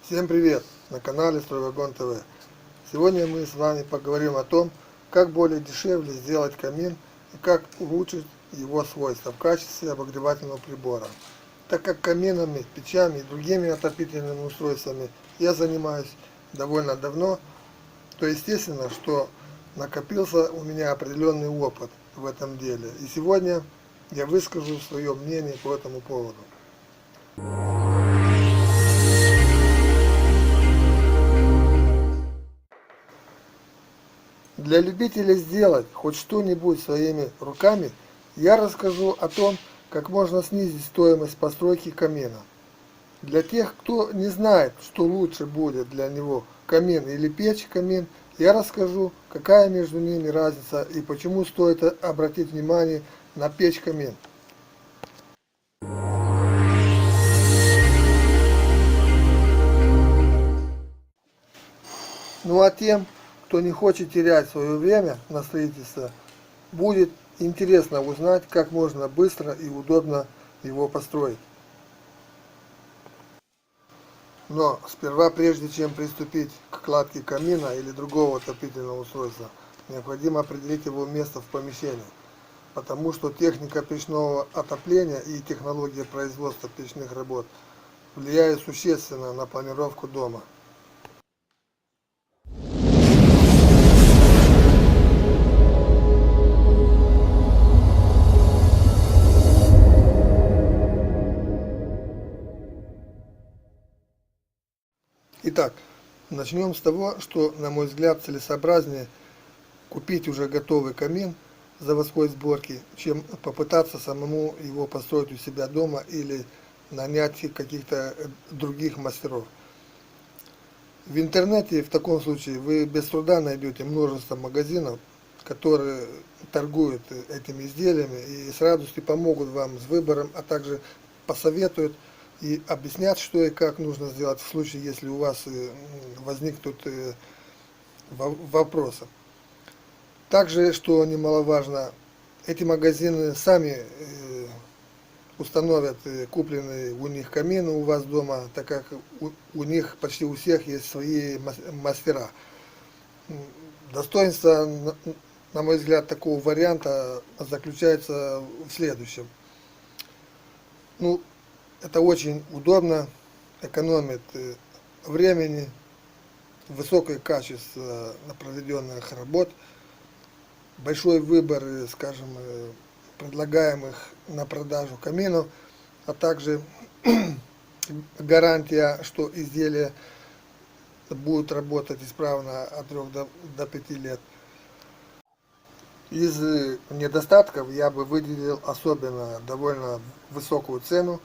Всем привет! На канале Стройвагон ТВ. Сегодня мы с вами поговорим о том, как более дешевле сделать камин и как улучшить его свойства в качестве обогревательного прибора. Так как каминами, печами и другими отопительными устройствами я занимаюсь довольно давно, то естественно, что накопился у меня определенный опыт в этом деле. И сегодня я выскажу свое мнение по этому поводу. Для любителей сделать хоть что-нибудь своими руками, я расскажу о том, как можно снизить стоимость постройки камина. Для тех, кто не знает, что лучше будет для него, камин или печь-камин, я расскажу, какая между ними разница и почему стоит обратить внимание на печь-камин. Ну а тем, кто не хочет терять свое время на строительство, будет интересно узнать, как можно быстро и удобно его построить. Но сперва, прежде чем приступить к кладке камина или другого отопительного устройства, необходимо определить его место в помещении, потому что техника печного отопления и технология производства печных работ влияют существенно на планировку дома. Итак, начнем с того, что, на мой взгляд, целесообразнее купить уже готовый камин заводской сборки, чем попытаться самому его построить у себя дома или нанять каких-то других мастеров. В интернете в таком случае вы без труда найдете множество магазинов, которые торгуют этими изделиями и с радостью помогут вам с выбором, а также посоветуют и объяснят, что и как нужно сделать в случае, если у вас возникнут вопросы. Также, что немаловажно, эти магазины сами установят купленный у них камин у вас дома, так как у них почти у всех есть свои мастера. Достоинство, на мой взгляд, такого варианта заключается в следующем. Это очень удобно, экономит времени, высокое качество проведенных работ, большой выбор, скажем, предлагаемых на продажу каминов, а также гарантия, что изделие будет работать исправно от 3 до 5 лет. Из недостатков я бы выделил особенно довольно высокую цену,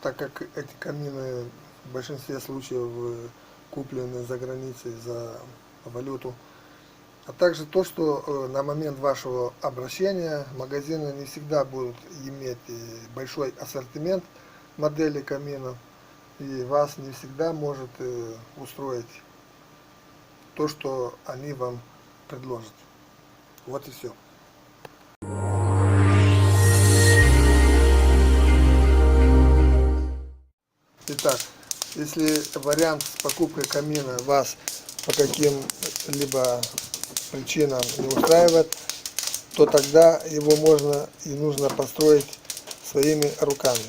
так как эти камины в большинстве случаев куплены за границей за валюту. А также то, что на момент вашего обращения магазины не всегда будут иметь большой ассортимент моделей каминов, и вас не всегда может устроить то, что они вам предложат. Вот и все. Итак, если вариант с покупкой камина вас по каким-либо причинам не устраивает, то тогда его можно и нужно построить своими руками.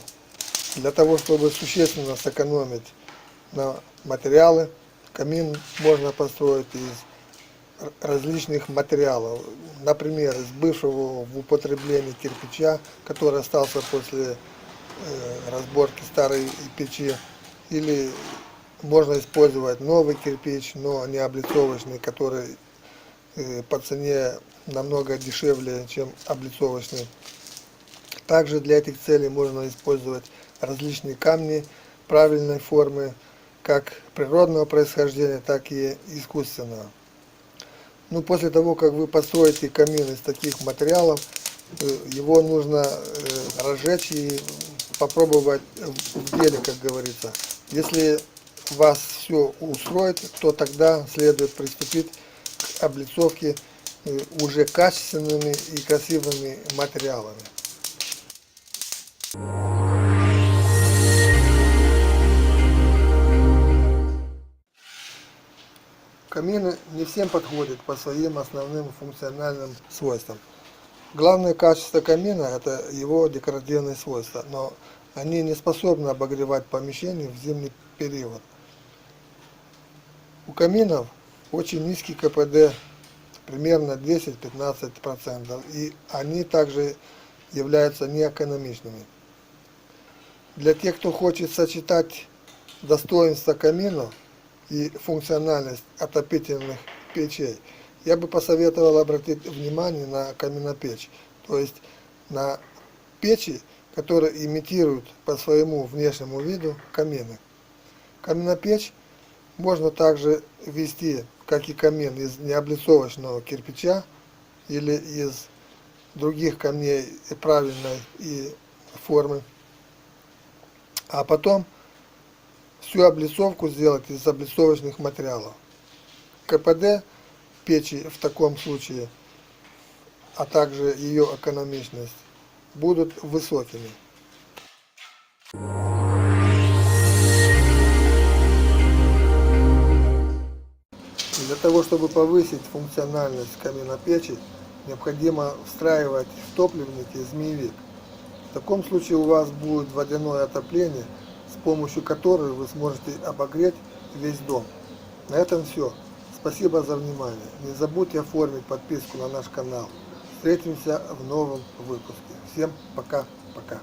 Для того, чтобы существенно сэкономить на материалы, камин можно построить из различных материалов. Например, из бывшего в употреблении кирпича, который остался после разборки старой печи, или можно использовать новый кирпич, но не облицовочный, который по цене намного дешевле, чем облицовочный. Также для этих целей можно использовать различные камни правильной формы, как природного происхождения, так и искусственного. После того, как вы построите камин из таких материалов, его нужно разжечь и попробовать в деле, как говорится. Если вас все устроит, то тогда следует приступить к облицовке уже качественными и красивыми материалами. Камины не всем подходят по своим основным функциональным свойствам. Главное качество камина – это его декоративные свойства, но они не способны обогревать помещение в зимний период. У каминов очень низкий КПД, примерно 10-15%, и они также являются неэкономичными. Для тех, кто хочет сочетать достоинства каминов и функциональность отопительных печей, я бы посоветовал обратить внимание на каменопечь, то есть на печи, которые имитируют по своему внешнему виду камины. Каменопечь можно также ввести, как и камин, из необлицовочного кирпича или из других камней правильной и формы, а потом всю облицовку сделать из облицовочных материалов. КПД печи в таком случае, а также ее экономичность, будут высокими. Для того, чтобы повысить функциональность каминопечи, необходимо встраивать в топливники змеевик. В таком случае у вас будет водяное отопление, с помощью которого вы сможете обогреть весь дом. На этом все. Спасибо за внимание. Не забудьте оформить подписку на наш канал. Встретимся в новом выпуске. Всем пока-пока.